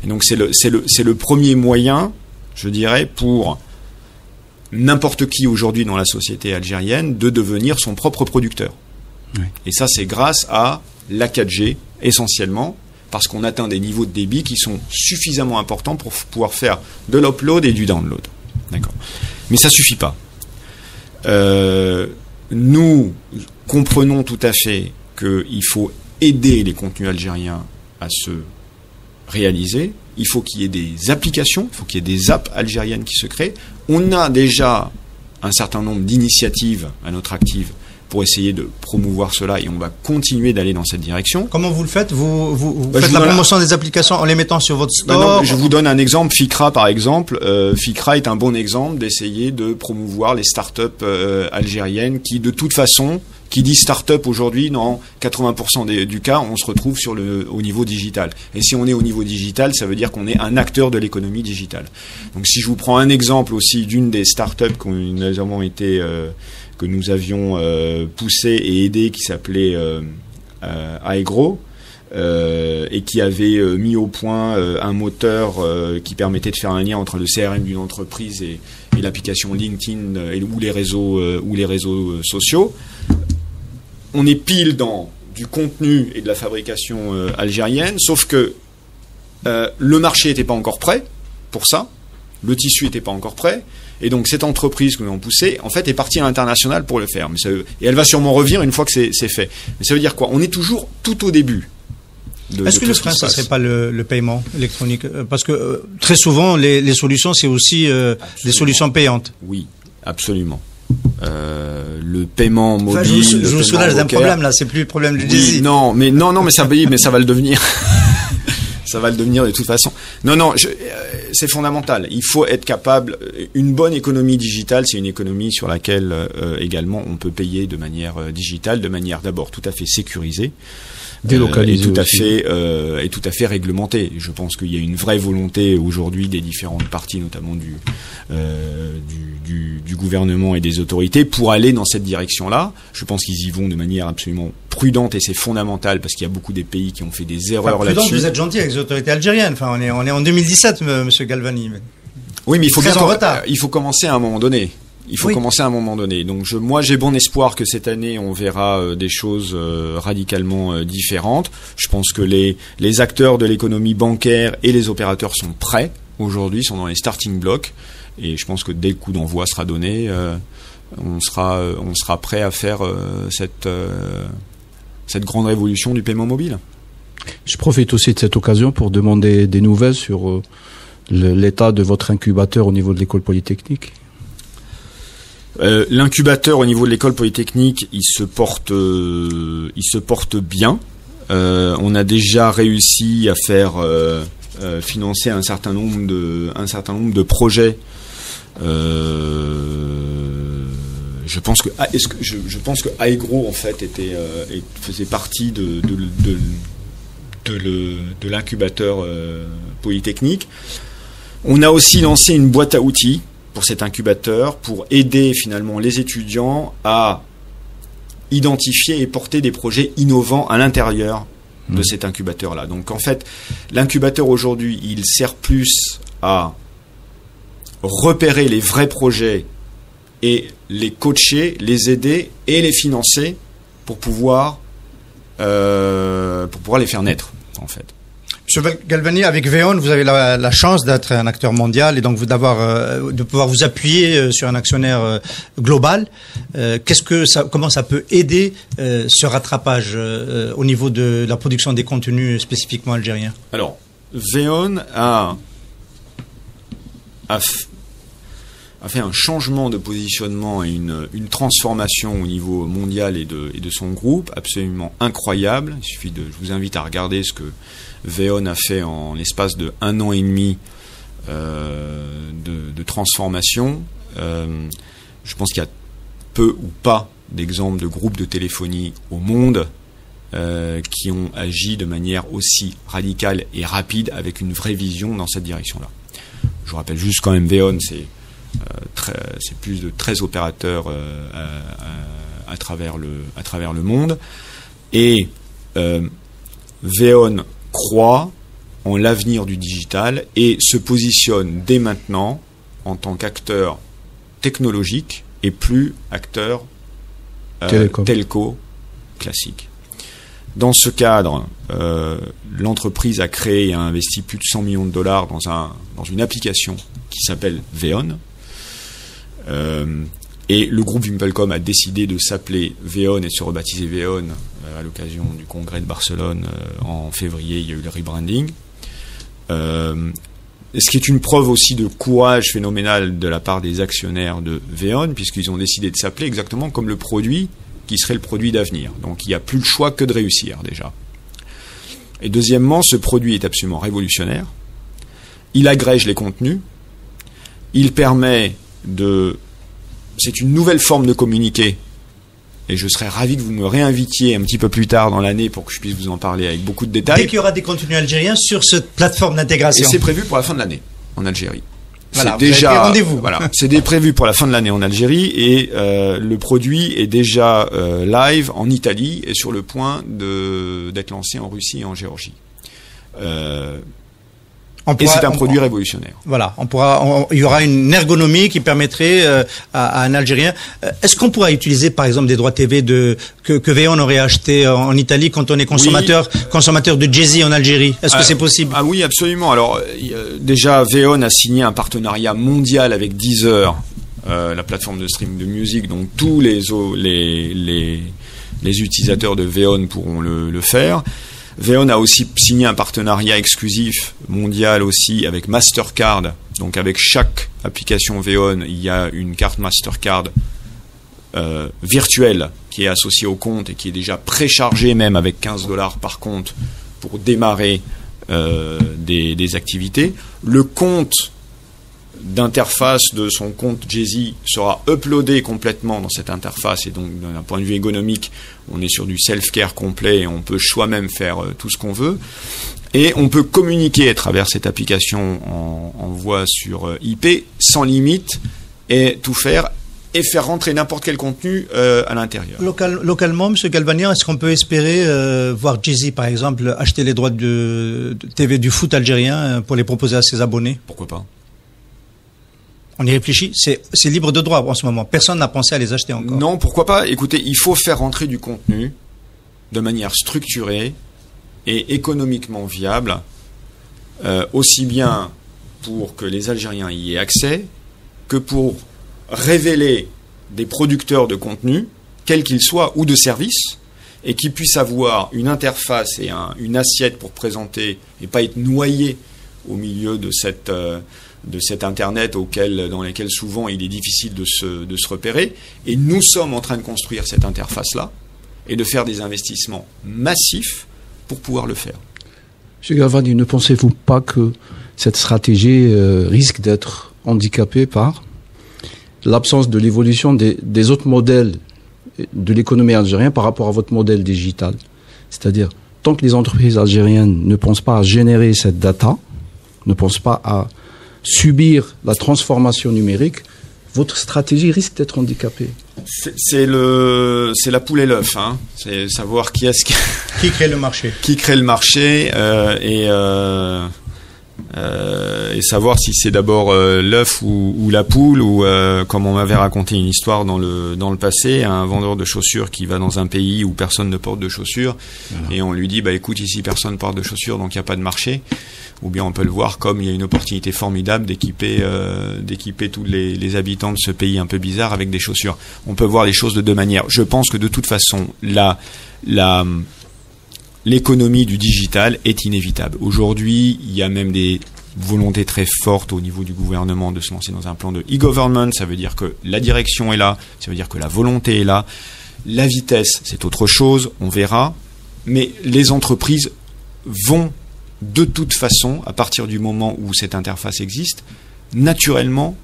Et donc c'est le premier moyen, je dirais, pour n'importe qui aujourd'hui dans la société algérienne de devenir son propre producteur. Oui. Et ça, c'est grâce à la 4G, essentiellement, parce qu'on atteint des niveaux de débit qui sont suffisamment importants pour pouvoir faire de l'upload et du download. D'accord. Mais ça suffit pas. Nous comprenons tout à fait qu'il faut aider les contenus algériens à se réaliser. Il faut qu'il y ait des applications, il faut qu'il y ait des apps algériennes qui se créent. On a déjà un certain nombre d'initiatives à notre active pour essayer de promouvoir cela et on va continuer d'aller dans cette direction. Comment vous le faites? Vous faites la promotion des applications en les mettant sur votre store? Non, je vous donne un exemple. Fikra, par exemple. Fikra est un bon exemple d'essayer de promouvoir les startups algériennes qui, de toute façon, qui dit start-up aujourd'hui, dans 80% du cas, on se retrouve au niveau digital. Et si on est au niveau digital, ça veut dire qu'on est un acteur de l'économie digitale. Donc si je vous prends un exemple aussi d'une des start-up que nous avions poussé et aidé, qui s'appelait Aegro, et qui avait mis au point un moteur qui permettait de faire un lien entre le CRM d'une entreprise et l'application LinkedIn ou les réseaux sociaux. On est pile dans du contenu et de la fabrication algérienne, sauf que le marché n'était pas encore prêt pour ça, le tissu n'était pas encore prêt, et donc cette entreprise que nous avons poussée, en fait, est partie à l'international pour le faire. Et elle va sûrement revenir une fois que c'est fait. Mais ça veut dire quoi? On est toujours tout au début. Est-ce que le frein, ça serait pas le paiement électronique? Parce que très souvent, les solutions, c'est aussi des solutions payantes. Oui, absolument. Le paiement mobile. Enfin, je vous soulage d'un problème là, c'est plus le problème du Jay-Z. Non, mais ça va le devenir. Ça va le devenir de toute façon. Non, c'est fondamental. Il faut être capable. Une bonne économie digitale, c'est une économie sur laquelle également on peut payer de manière digitale, de manière d'abord tout à fait sécurisée. Délocalisé et tout à fait réglementé. Je pense qu'il y a une vraie volonté aujourd'hui des différentes parties, notamment du gouvernement et des autorités, pour aller dans cette direction-là. Je pense qu'ils y vont de manière absolument prudente et c'est fondamental parce qu'il y a beaucoup des pays qui ont fait des erreurs là-dessus. Vous êtes gentil avec les autorités algériennes. Enfin, on est en 2017, Monsieur Galvani. Oui, mais il faut commencer à un moment donné. Commencer à un moment donné. Donc moi j'ai bon espoir que cette année on verra des choses radicalement différentes. Je pense que les acteurs de l'économie bancaire et les opérateurs sont prêts aujourd'hui, sont dans les starting blocks, et je pense que dès le coup d'envoi sera donné, on sera prêt à faire cette grande révolution du paiement mobile. Je profite aussi de cette occasion pour demander des nouvelles sur l'état de votre incubateur au niveau de l'école polytechnique. L'incubateur au niveau de l'école polytechnique, il se porte bien. On a déjà réussi à faire financer un certain nombre de projets. Je pense que Aegro en fait faisait partie de l'incubateur polytechnique. On a aussi lancé une boîte à outils pour cet incubateur, pour aider finalement les étudiants à identifier et porter des projets innovants à l'intérieur de cet incubateur-là. Donc en fait, l'incubateur aujourd'hui, il sert plus à repérer les vrais projets et les coacher, les aider et les financer pour pouvoir les faire naître, en fait. Monsieur Galvani, avec VEON, vous avez la chance d'être un acteur mondial et donc de pouvoir vous appuyer sur un actionnaire global. Comment ça peut aider ce rattrapage au niveau de la production des contenus spécifiquement algériens? Alors, VEON a fait un changement de positionnement et une transformation au niveau mondial et de son groupe absolument incroyable. Je vous invite à regarder ce que VEON a fait en l'espace de 1 an et demi de transformation. Je pense qu'il y a peu ou pas d'exemples de groupes de téléphonie au monde qui ont agi de manière aussi radicale et rapide avec une vraie vision dans cette direction-là. Je vous rappelle juste quand même, VEON, c'est plus de 13 opérateurs à travers le monde. Et VEON croit en l'avenir du digital et se positionne dès maintenant en tant qu'acteur technologique et plus acteur telco classique. Dans ce cadre, l'entreprise a créé et a investi plus de 100 millions de dollars dans une application qui s'appelle VEON. Et le groupe Wimpelcom a décidé de s'appeler VEON et de se rebaptiser VEON à l'occasion du congrès de Barcelone en février. Il y a eu le rebranding. Ce qui est une preuve aussi de courage phénoménal de la part des actionnaires de VEON, puisqu'ils ont décidé de s'appeler exactement comme le produit qui serait le produit d'avenir. Donc il n'y a plus le choix que de réussir déjà. Et deuxièmement, ce produit est absolument révolutionnaire. Il agrège les contenus. Il permet c'est une nouvelle forme de communiquer. Et je serais ravi que vous me réinvitiez un petit peu plus tard dans l'année pour que je puisse vous en parler avec beaucoup de détails. Dès qu'il y aura des contenus algériens sur cette plateforme d'intégration. Et c'est prévu pour la fin de l'année en Algérie. Voilà, c'est déjà rendez-vous. Voilà, c'est prévu pour la fin de l'année en Algérie et le produit est déjà live en Italie et sur le point d'être lancé en Russie et en Géorgie. Et c'est un produit révolutionnaire. Voilà, il y aura une ergonomie qui permettrait à un Algérien. Est-ce qu'on pourra utiliser, par exemple, des droits TV que VEON aurait acheté en Italie quand on est consommateur de Jay-Z en Algérie? Est-ce que c'est possible? Ah oui, absolument. Alors déjà, VEON a signé un partenariat mondial avec Deezer, la plateforme de streaming de musique, donc tous les utilisateurs de VEON pourront le faire. VEON a aussi signé un partenariat exclusif mondial aussi avec Mastercard. Donc avec chaque application VEON, il y a une carte Mastercard virtuelle qui est associée au compte et qui est déjà préchargée même avec $15 par compte pour démarrer des activités. Le compte d'interface de son compte Jay-Z sera uploadé complètement dans cette interface, et donc d'un point de vue ergonomique, on est sur du self-care complet et on peut soi-même faire tout ce qu'on veut, et on peut communiquer à travers cette application en voie sur IP sans limite et tout faire et faire rentrer n'importe quel contenu à l'intérieur. Localement, M. Galvanian, est-ce qu'on peut espérer voir Jay-Z, par exemple, acheter les droits de TV du foot algérien pour les proposer à ses abonnés? Pourquoi pas? On y réfléchit, c'est libre de droit en ce moment. Personne n'a pensé à les acheter encore. Non, pourquoi pas? Écoutez, il faut faire rentrer du contenu de manière structurée et économiquement viable, aussi bien pour que les Algériens y aient accès que pour révéler des producteurs de contenu, quels qu'ils soient, ou de services, et qui puissent avoir une interface et une assiette pour présenter et pas être noyés au milieu de cet Internet dans lequel souvent il est difficile de se repérer. Et nous sommes en train de construire cette interface-là et de faire des investissements massifs pour pouvoir le faire. M. Galvani, ne pensez-vous pas que cette stratégie risque d'être handicapée par l'absence de l'évolution des autres modèles de l'économie algérienne par rapport à votre modèle digital? C'est-à-dire, tant que les entreprises algériennes ne pensent pas à générer cette data, ne pensent pas à subir la transformation numérique, votre stratégie risque d'être handicapée. C'est la poule et l'œuf, hein. C'est savoir qui crée le marché. Qui crée le marché et savoir si c'est d'abord l'œuf ou la poule, ou comme on m'avait raconté une histoire dans le passé, un vendeur de chaussures qui va dans un pays où personne ne porte de chaussures, et on lui dit écoute, ici personne porte de chaussures donc il n'y a pas de marché. Ou bien on peut le voir comme il y a une opportunité formidable d'équiper tous les habitants de ce pays un peu bizarre avec des chaussures. On peut voir les choses de deux manières. Je pense que de toute façon l'économie du digital est inévitable. Aujourd'hui, il y a même des volontés très fortes au niveau du gouvernement de se lancer dans un plan de e-government. Ça veut dire que la direction est là, ça veut dire que la volonté est là. La vitesse, c'est autre chose, on verra. Mais les entreprises vont de toute façon, à partir du moment où cette interface existe, naturellement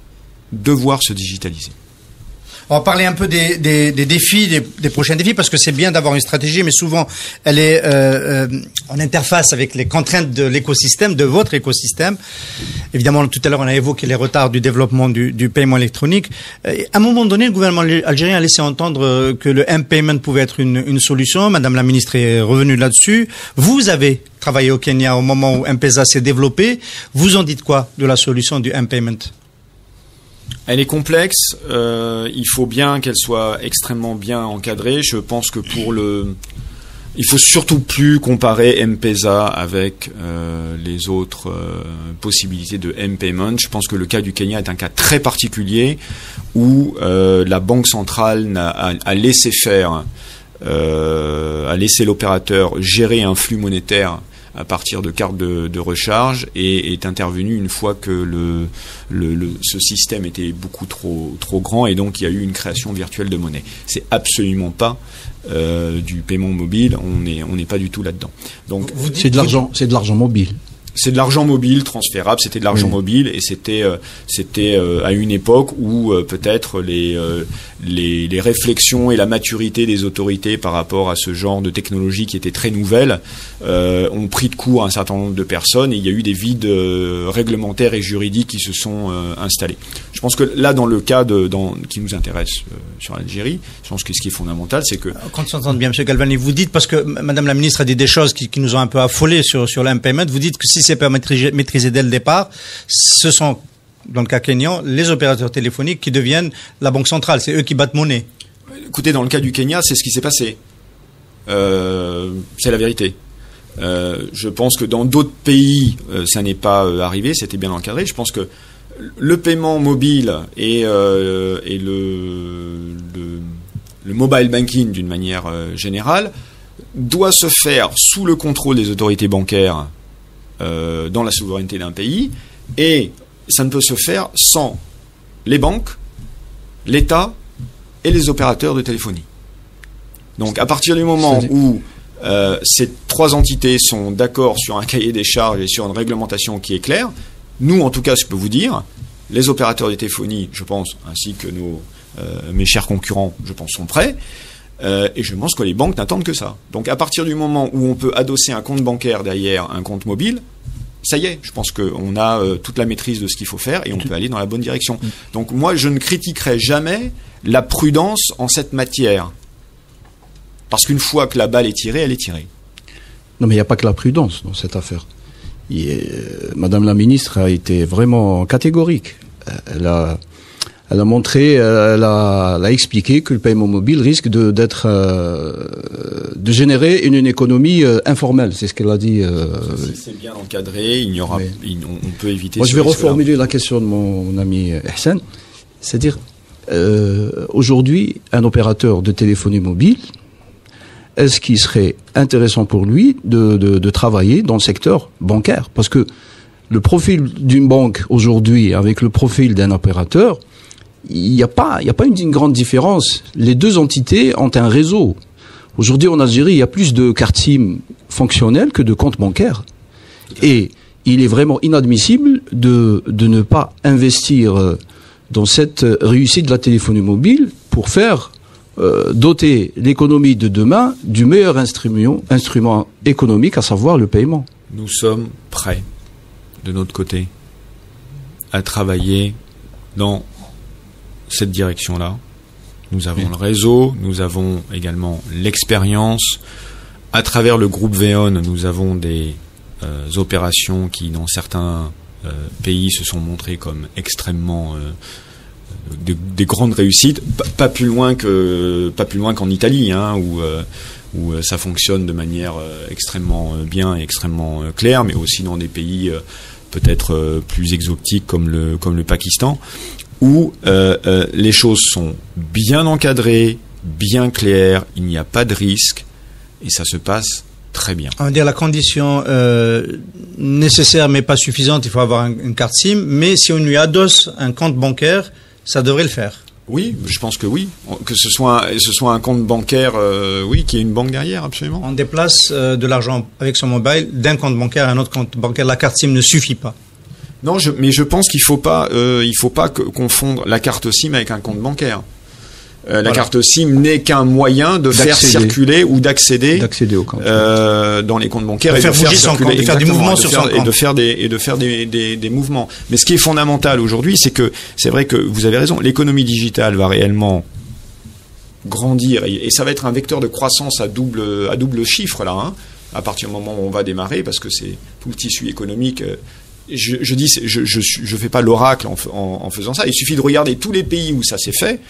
devoir se digitaliser. On va parler un peu des défis, des prochains défis, parce que c'est bien d'avoir une stratégie, mais souvent elle est en interface avec les contraintes de l'écosystème, de votre écosystème. Évidemment, tout à l'heure, on a évoqué les retards du développement du paiement électronique. À un moment donné, le gouvernement algérien a laissé entendre que le M-Payment pouvait être une solution. Madame la ministre est revenue là-dessus. Vous avez travaillé au Kenya au moment où M-Pesa s'est développé. Vous en dites quoi de la solution du M-Payment ? Elle est complexe, il faut bien qu'elle soit extrêmement bien encadrée. Je pense que il faut surtout plus comparer M-Pesa avec les autres possibilités de M-Payment. Je pense que le cas du Kenya est un cas très particulier où la banque centrale a laissé faire, a laissé l'opérateur gérer un flux monétaire à partir de cartes de recharge, et est intervenu une fois que ce système était beaucoup trop grand, et donc il y a eu une création virtuelle de monnaie. C'est absolument pas du paiement mobile, on n'est pas du tout là-dedans. Donc c'est de l'argent mobile. C'est de l'argent mobile transférable, c'était de l'argent mobile, et c'était à une époque où peut-être les réflexions et la maturité des autorités par rapport à ce genre de technologie qui était très nouvelle ont pris de court un certain nombre de personnes, et il y a eu des vides réglementaires et juridiques qui se sont installés. Je pense que là, dans le cas qui nous intéresse sur l'Algérie, je pense que ce qui est fondamental, c'est que... Quand on s'entend bien, M. Galvani, vous dites, parce que Madame la Ministre a dit des choses qui nous ont un peu affolés sur l'M-Payment, vous dites que si c'est pas maîtrisé dès le départ, ce sont, dans le cas kényan, les opérateurs téléphoniques qui deviennent la banque centrale. C'est eux qui battent monnaie. Écoutez, dans le cas du Kenya, c'est ce qui s'est passé. C'est la vérité. Je pense que dans d'autres pays, ça n'est pas arrivé, c'était bien encadré. Je pense que le paiement mobile et le mobile banking, d'une manière générale, doit se faire sous le contrôle des autorités bancaires dans la souveraineté d'un pays, et ça ne peut se faire sans les banques, l'État et les opérateurs de téléphonie. Donc à partir du moment où ces trois entités sont d'accord sur un cahier des charges et sur une réglementation qui est claire, nous en tout cas, je peux vous dire, les opérateurs de téléphonie, je pense, ainsi que mes chers concurrents, je pense, sont prêts. Et je pense que les banques n'attendent que ça. Donc à partir du moment où on peut adosser un compte bancaire derrière un compte mobile, ça y est, je pense qu'on a toute la maîtrise de ce qu'il faut faire et on peut aller dans la bonne direction. Donc moi, je ne critiquerai jamais la prudence en cette matière. Parce qu'une fois que la balle est tirée, elle est tirée. Non, mais il n'y a pas que la prudence dans cette affaire. Madame la ministre a été vraiment catégorique. Elle a montré, elle a expliqué que le paiement mobile risque de générer une économie informelle. C'est ce qu'elle a dit. Si c'est bien encadré, on peut éviter. Moi, je vais reformuler la question de mon ami Hassan. C'est-à-dire, aujourd'hui, un opérateur de téléphonie mobile, est-ce qu'il serait intéressant pour lui de travailler dans le secteur bancaire? Parce que le profil d'une banque aujourd'hui avec le profil d'un opérateur, il n'y a pas une grande différence. Les deux entités ont un réseau. Aujourd'hui, en Algérie, il y a plus de cartes SIM fonctionnelles que de comptes bancaires. Et il est vraiment inadmissible de ne pas investir dans cette réussite de la téléphonie mobile pour faire doter l'économie de demain du meilleur instrument économique, à savoir le paiement. Nous sommes prêts, de notre côté, à travailler dans cette direction-là. Nous avons le réseau, nous avons également l'expérience. À travers le groupe VEON, nous avons des opérations qui, dans certains pays, se sont montrées comme extrêmement des grandes réussites, pas plus loin qu'en Italie, hein, où ça fonctionne de manière extrêmement bien et extrêmement claire, mais aussi dans des pays peut-être plus exotiques comme le Pakistan, où les choses sont bien encadrées, bien claires, il n'y a pas de risque et ça se passe très bien. On va dire la condition nécessaire mais pas suffisante, il faut avoir une carte SIM, mais si on lui adosse un compte bancaire, ça devrait le faire. Oui, je pense que oui. Que ce soit un compte bancaire, oui, qui ait une banque derrière, absolument. On déplace de l'argent avec son mobile d'un compte bancaire à un autre compte bancaire. La carte SIM ne suffit pas. Non, mais je pense qu'il faut pas confondre la carte SIM avec un compte bancaire. La carte SIM n'est qu'un moyen de faire circuler ou d'accéder au compte. Dans les comptes bancaires, de faire bouger son compte, de faire des mouvements sur son compte, et de faire des mouvements. Mais ce qui est fondamental aujourd'hui, c'est que c'est vrai que vous avez raison, l'économie digitale va réellement grandir et ça va être un vecteur de croissance à double chiffre là, hein, à partir du moment où on va démarrer, parce que c'est tout le tissu économique. Je fais pas l'oracle en faisant ça. Il suffit de regarder tous les pays où ça s'est fait.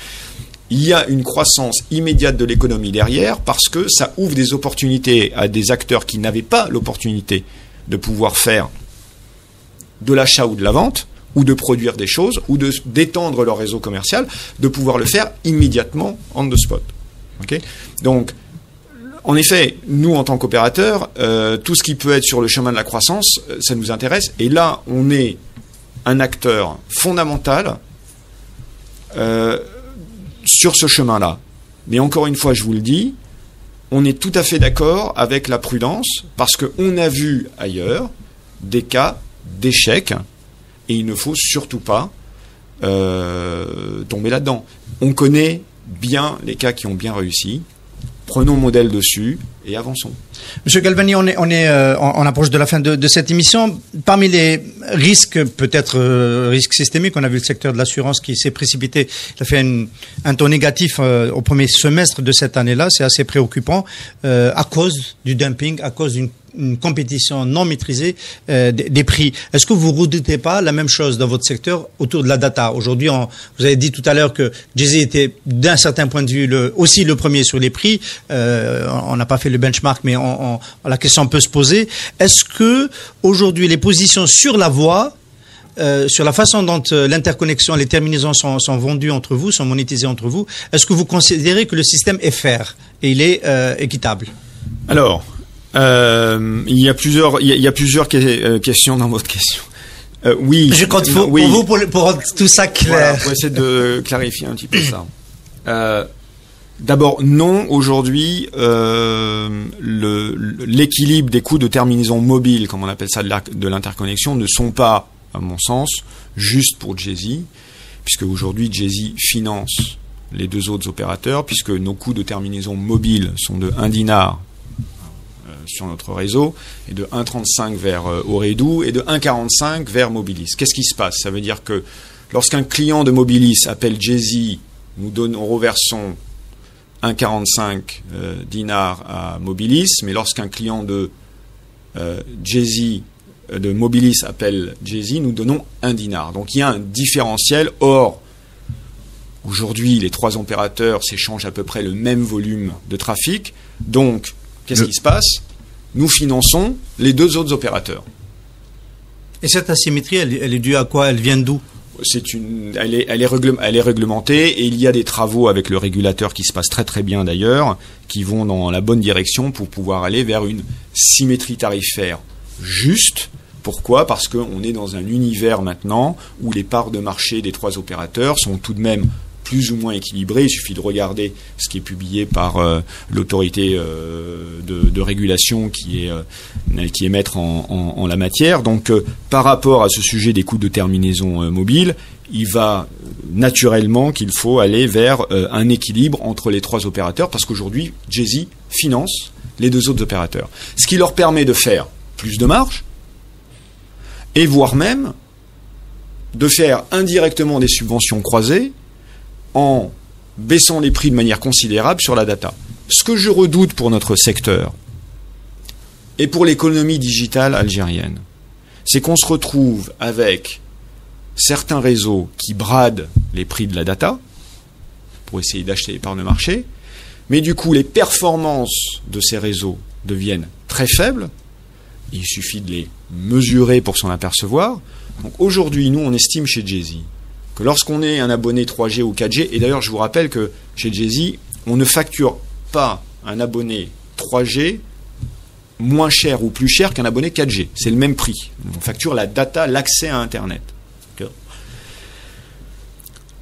Il y a une croissance immédiate de l'économie derrière parce que ça ouvre des opportunités à des acteurs qui n'avaient pas l'opportunité de pouvoir faire de l'achat ou de la vente, ou de produire des choses, ou d'étendre leur réseau commercial, de pouvoir le faire immédiatement on the spot. Okay ? Donc, en effet, nous, en tant qu'opérateurs, tout ce qui peut être sur le chemin de la croissance, ça nous intéresse. Et là, on est un acteur fondamental sur ce chemin-là. Mais encore une fois, je vous le dis, on est tout à fait d'accord avec la prudence, parce qu'on a vu ailleurs des cas d'échecs, et il ne faut surtout pas tomber là-dedans. On connaît bien les cas qui ont bien réussi. Prenons modèle dessus et avançons. Monsieur Galvani, on approche de la fin de cette émission. Parmi les risques, peut-être risques systémiques, on a vu le secteur de l'assurance qui s'est précipité. Il a fait un ton négatif au premier semestre de cette année-là. C'est assez préoccupant à cause du dumping, à cause d'une compétition non maîtrisée des prix. Est-ce que vous ne redoutez pas la même chose dans votre secteur autour de la data? Aujourd'hui, vous avez dit tout à l'heure que Jay-Z était d'un certain point de vue aussi le premier sur les prix. On n'a pas fait le benchmark, mais la question peut se poser. Est-ce que aujourd'hui les positions sur la voie, sur la façon dont l'interconnexion, les terminaisons sont vendues entre vous, sont monétisées entre vous, est-ce que vous considérez que le système est fair et il est équitable? Alors, il y a plusieurs questions dans votre question. Oui. Je compte pour vous pour rendre tout ça clair. Voilà, pour essayer de clarifier un petit peu ça. D'abord, non, aujourd'hui, l'équilibre des coûts de terminaison mobile, comme on appelle ça de l'interconnexion, ne sont pas, à mon sens, juste pour Jay-Z, puisque aujourd'hui Jay-Z finance les deux autres opérateurs, puisque nos coûts de terminaison mobile sont de 1 dinar sur notre réseau, et de 1,35 vers Ooredoo, et de 1,45 vers Mobilis. Qu'est-ce qui se passe? Ça veut dire que lorsqu'un client de Mobilis appelle Jay-Z, nous reversons 1,45 dinars à Mobilis, mais lorsqu'un client de Jay-Z, de Mobilis appelle Jay-Z, nous donnons 1 dinar. Donc il y a un différentiel. Or, aujourd'hui, les trois opérateurs s'échangent à peu près le même volume de trafic. Donc, qu'est-ce qui se passe? Nous finançons les deux autres opérateurs. Et cette asymétrie, elle est due à quoi? Elle vient d'où? Elle est réglementée, et il y a des travaux avec le régulateur qui se passent très très bien d'ailleurs, qui vont dans la bonne direction pour pouvoir aller vers une symétrie tarifaire juste. Pourquoi? Parce qu'on est dans un univers maintenant où les parts de marché des trois opérateurs sont tout de même plus ou moins équilibré. Il suffit de regarder ce qui est publié par l'autorité de régulation qui est maître en la matière. Donc, par rapport à ce sujet des coûts de terminaison mobile, il va naturellement qu'il faut aller vers un équilibre entre les trois opérateurs, parce qu'aujourd'hui, Jay-Z finance les deux autres opérateurs. Ce qui leur permet de faire plus de marge, et voire même de faire indirectement des subventions croisées, en baissant les prix de manière considérable sur la data. Ce que je redoute pour notre secteur et pour l'économie digitale algérienne, c'est qu'on se retrouve avec certains réseaux qui bradent les prix de la data pour essayer d'acheter les parts de marché, mais du coup les performances de ces réseaux deviennent très faibles. Il suffit de les mesurer pour s'en apercevoir. Donc aujourd'hui, nous, on estime chez Jay-Z que lorsqu'on est un abonné 3G ou 4G, et d'ailleurs je vous rappelle que chez Jay-Z, on ne facture pas un abonné 3G moins cher ou plus cher qu'un abonné 4G. C'est le même prix. On facture la data, l'accès à Internet.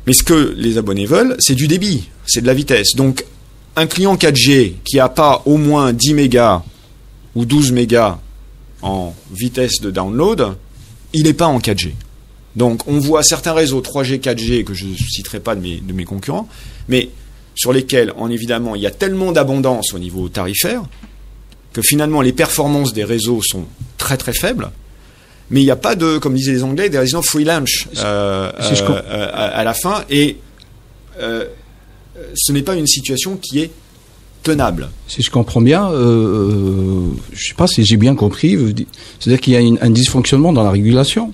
Mais ce que les abonnés veulent, c'est du débit, c'est de la vitesse. Donc un client 4G qui n'a pas au moins 10 mégas ou 12 mégas en vitesse de download, il n'est pas en 4G. Donc on voit certains réseaux 3G, 4G, que je ne citerai pas de mes concurrents, mais sur lesquels, évidemment, il y a tellement d'abondance au niveau tarifaire que finalement les performances des réseaux sont très très faibles, mais il n'y a pas de, comme disaient les Anglais, there is no free lunch à la fin, et ce n'est pas une situation qui est tenable. Si je comprends bien, je ne sais pas si j'ai bien compris, c'est-à-dire qu'il y a un dysfonctionnement dans la régulation.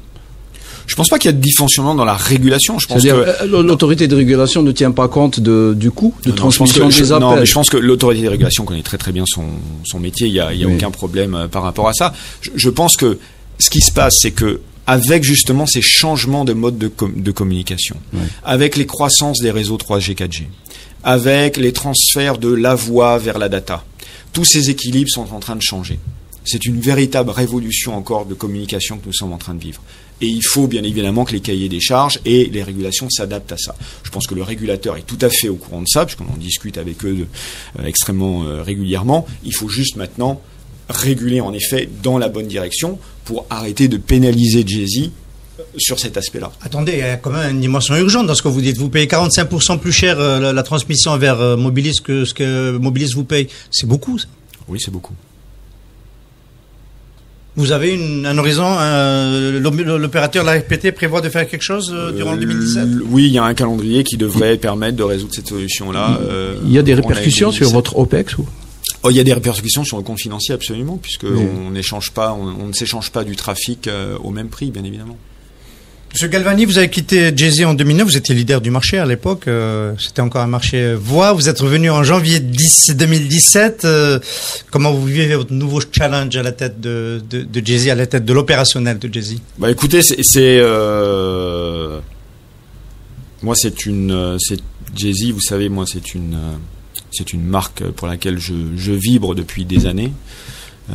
Je pense pas qu'il y a de dysfonctionnement dans la régulation. Je pense que l'autorité de régulation ne tient pas compte du coût de transmission des appels. Non, mais je pense que l'autorité de régulation connaît très très bien son métier. Il y a aucun problème par rapport à ça. Je pense que ce qui se passe, c'est que avec justement ces changements de mode de communication, avec les croissances des réseaux 3G, 4G, avec les transferts de la voix vers la data, tous ces équilibres sont en train de changer. C'est une véritable révolution encore de communication que nous sommes en train de vivre. Et il faut bien évidemment que les cahiers des charges et les régulations s'adaptent à ça. Je pense que le régulateur est tout à fait au courant de ça, puisqu'on en discute avec eux extrêmement régulièrement. Il faut juste maintenant réguler en effet dans la bonne direction pour arrêter de pénaliser Jay-Z sur cet aspect-là. Attendez, il y a quand même une dimension urgente dans ce que vous dites. Vous payez 45% plus cher la transmission vers Mobilis que ce que Mobilis vous paye. C'est beaucoup, ça. Oui, c'est beaucoup. Vous avez un horizon, l'opérateur l'a répété, prévoit de faire quelque chose durant 2017 ? Oui, il y a un calendrier qui devrait permettre de résoudre cette solution-là. Il y a des répercussions sur votre OPEX ou ? Oh, il y a des répercussions sur le compte financier, absolument, puisque on n'échange pas, on ne s'échange pas du trafic au même prix, bien évidemment. Monsieur Galvani, vous avez quitté Jay-Z en 2009, vous étiez leader du marché à l'époque, c'était encore un marché voix, vous êtes revenu en janvier 2017, comment vous vivez votre nouveau challenge à la tête de Jay-Z, à la tête de l'opérationnel de Jay-Z ? Bah écoutez, moi c'est Jay-Z, vous savez, moi c'est une marque pour laquelle je vibre depuis des années.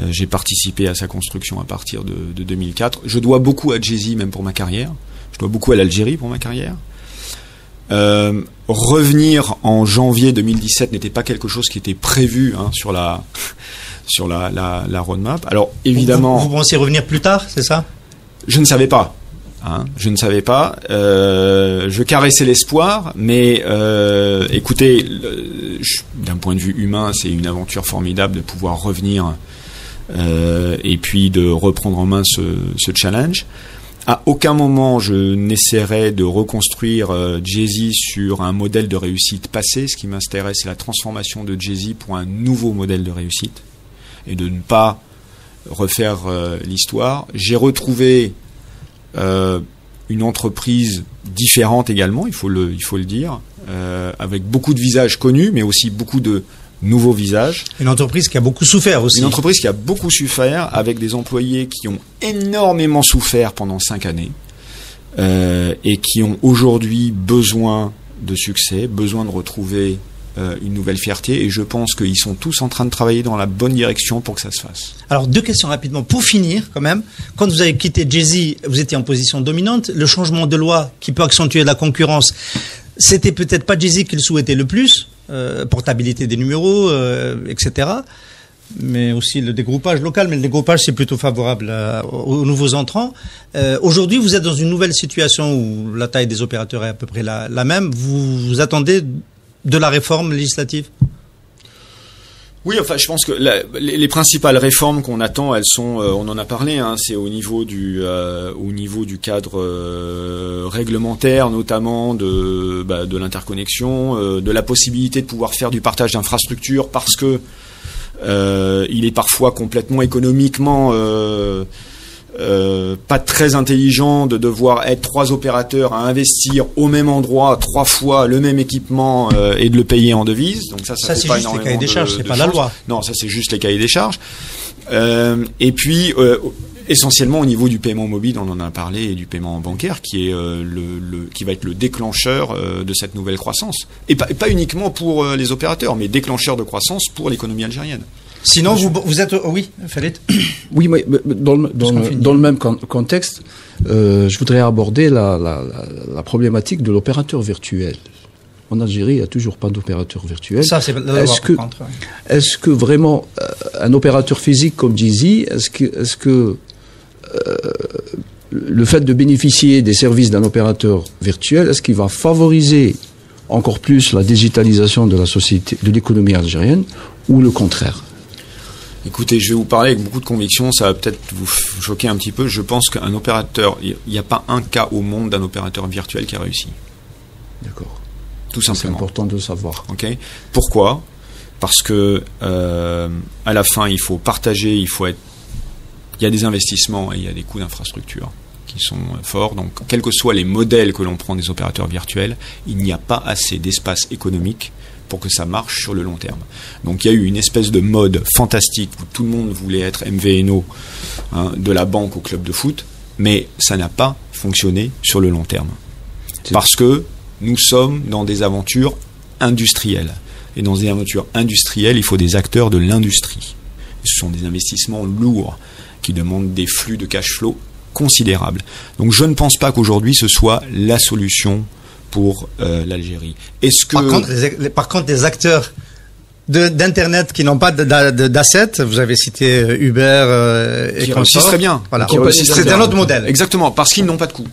J'ai participé à sa construction à partir de 2004. Je dois beaucoup à Jay-Z, même pour ma carrière. Je dois beaucoup à l'Algérie pour ma carrière. Revenir en janvier 2017 n'était pas quelque chose qui était prévu sur la roadmap. Alors évidemment, vous pensiez revenir plus tard, c'est ça ? Je ne savais pas. Je ne savais pas. Je caressais l'espoir, mais écoutez, d'un point de vue humain, c'est une aventure formidable de pouvoir revenir et puis de reprendre en main ce challenge. À aucun moment je n'essaierai de reconstruire Jay-Z sur un modèle de réussite passé. Ce qui m'intéresse, c'est la transformation de Jay-Z pour un nouveau modèle de réussite et de ne pas refaire l'histoire. J'ai retrouvé une entreprise différente également, il faut le dire, avec beaucoup de visages connus, mais aussi beaucoup de nouveaux visages. Une entreprise qui a beaucoup souffert aussi. Une entreprise qui a beaucoup souffert, avec des employés qui ont énormément souffert pendant 5 années et qui ont aujourd'hui besoin de succès, besoin de retrouver une nouvelle fierté, et je pense qu'ils sont tous en train de travailler dans la bonne direction pour que ça se fasse. Alors 2 questions rapidement pour finir quand même. Quand vous avez quitté Jay-Z, vous étiez en position dominante. Le changement de loi qui peut accentuer la concurrence, c'était peut-être pas Jay-Z qui le souhaitait le plus, portabilité des numéros, etc. Mais aussi le dégroupage local, mais le dégroupage c'est plutôt favorable aux nouveaux entrants. Aujourd'hui, vous êtes dans une nouvelle situation où la taille des opérateurs est à peu près la même. Vous attendez de la réforme législative ? Oui, enfin, je pense que les principales réformes qu'on attend, elles sont, on en a parlé, c'est au niveau du cadre réglementaire, notamment de l'interconnexion, de la possibilité de pouvoir faire du partage d'infrastructures, parce que il est parfois complètement économiquement pas très intelligent de devoir être 3 opérateurs à investir au même endroit 3 fois le même équipement et de le payer en devises. Donc ça c'est juste les cahiers des charges, c'est pas la loi. Non, ça c'est juste les cahiers des charges. Et puis essentiellement au niveau du paiement mobile, on en a parlé, et du paiement bancaire qui est qui va être le déclencheur de cette nouvelle croissance. Et pas uniquement pour les opérateurs, mais déclencheur de croissance pour l'économie algérienne. Sinon, vous êtes... Oui, Khaled ? Oui, mais dans le même contexte, je voudrais aborder la problématique de l'opérateur virtuel. En Algérie, il n'y a toujours pas d'opérateur virtuel. Ça, c'est la loi, par contre. Est-ce que vraiment, un opérateur physique comme Jay-Z, est-ce que le fait de bénéficier des services d'un opérateur virtuel, est-ce qu'il va favoriser encore plus la digitalisation de la société, de l'économie algérienne, ou le contraire ? Écoutez, je vais vous parler avec beaucoup de conviction, ça va peut-être vous choquer un petit peu. Je pense qu'un opérateur, il n'y a pas un cas au monde d'un opérateur virtuel qui a réussi. D'accord. Tout simplement. C'est important de le savoir. Okay. Pourquoi ? Parce que à la fin, il faut partager, il y a des investissements et il y a des coûts d'infrastructure qui sont forts. Donc, quels que soient les modèles que l'on prend des opérateurs virtuels, il n'y a pas assez d'espace économique pour que ça marche sur le long terme. Donc il y a eu une espèce de mode fantastique où tout le monde voulait être MVNO, de la banque au club de foot, mais ça n'a pas fonctionné sur le long terme. Parce que nous sommes dans des aventures industrielles. Et dans des aventures industrielles, il faut des acteurs de l'industrie. Ce sont des investissements lourds qui demandent des flux de cash flow considérables. Donc je ne pense pas qu'aujourd'hui ce soit la solution pour l'Algérie. Est-ce que... Par contre, des acteurs d'internet qui n'ont pas d'assets, vous avez cité Uber et qui réussissent très bien. Voilà. C'est un autre modèle. Exactement, parce qu'ils n'ont pas de coûts.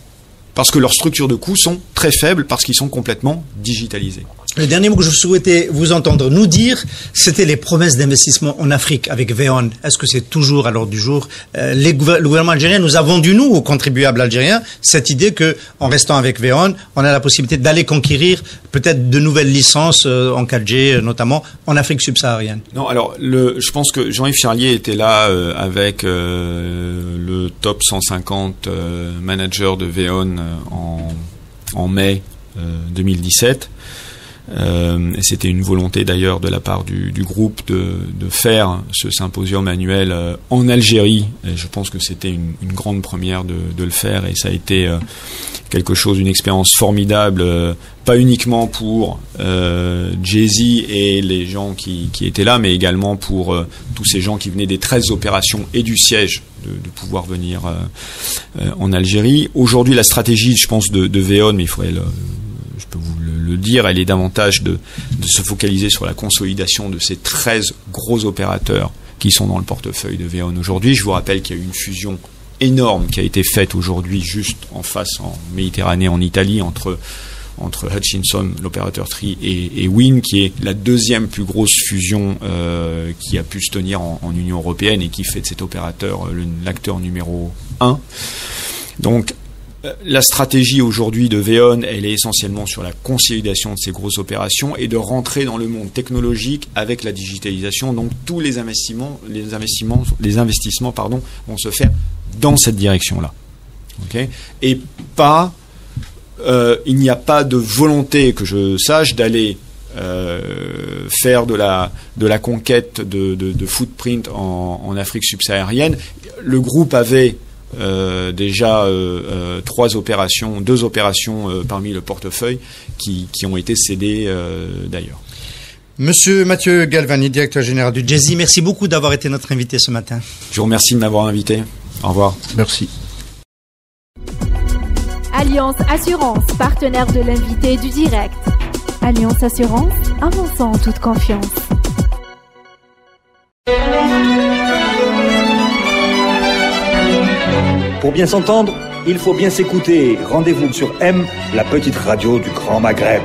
Parce que leurs structures de coûts sont très faibles, parce qu'ils sont complètement digitalisés. Le dernier mot que je souhaitais vous entendre nous dire, c'était les promesses d'investissement en Afrique avec VEON. Est-ce que c'est toujours à l'ordre du jour? Le gouvernement algérien nous a vendu, nous, aux contribuables algériens, cette idée que, en restant avec VEON, on a la possibilité d'aller conquérir peut-être de nouvelles licences en 4G, notamment en Afrique subsaharienne. Non, alors je pense que Jean-Yves Charlier était là avec le top 150 manager de VEON en mai 2017. C'était une volonté d'ailleurs de la part du groupe de faire ce symposium annuel en Algérie. Et je pense que c'était une grande première de le faire, et ça a été quelque chose, une expérience formidable, pas uniquement pour Jay-Z et les gens qui étaient là, mais également pour tous ces gens qui venaient des 13 opérations et du siège de pouvoir venir en Algérie. Aujourd'hui, la stratégie, je pense, de VEON, mais il faudrait je peux vous le dire, elle est davantage de se focaliser sur la consolidation de ces 13 gros opérateurs qui sont dans le portefeuille de VEON aujourd'hui. Je vous rappelle qu'il y a eu une fusion énorme qui a été faite aujourd'hui juste en face, en Méditerranée, en Italie, entre Hutchison, l'opérateur Tri, et Wind, qui est la deuxième plus grosse fusion qui a pu se tenir en Union européenne et qui fait de cet opérateur l'acteur numéro 1. Donc, la stratégie aujourd'hui de VEON, elle est essentiellement sur la consolidation de ces grosses opérations et de rentrer dans le monde technologique avec la digitalisation. Donc tous les investissements, vont se faire dans cette direction-là. Okay ? Et pas, il n'y a pas de volonté que je sache d'aller faire de la conquête de footprint en Afrique subsaharienne. Le groupe avait déjà deux opérations parmi le portefeuille qui ont été cédées d'ailleurs. Monsieur Mathieu Galvani, directeur général du Jay-Z, merci beaucoup d'avoir été notre invité ce matin. Je vous remercie de m'avoir invité. Au revoir. Merci. Alliance Assurance, partenaire de l'invité du direct. Alliance Assurance, avançant en toute confiance. Pour bien s'entendre, il faut bien s'écouter. Rendez-vous sur M, la petite radio du Grand Maghreb.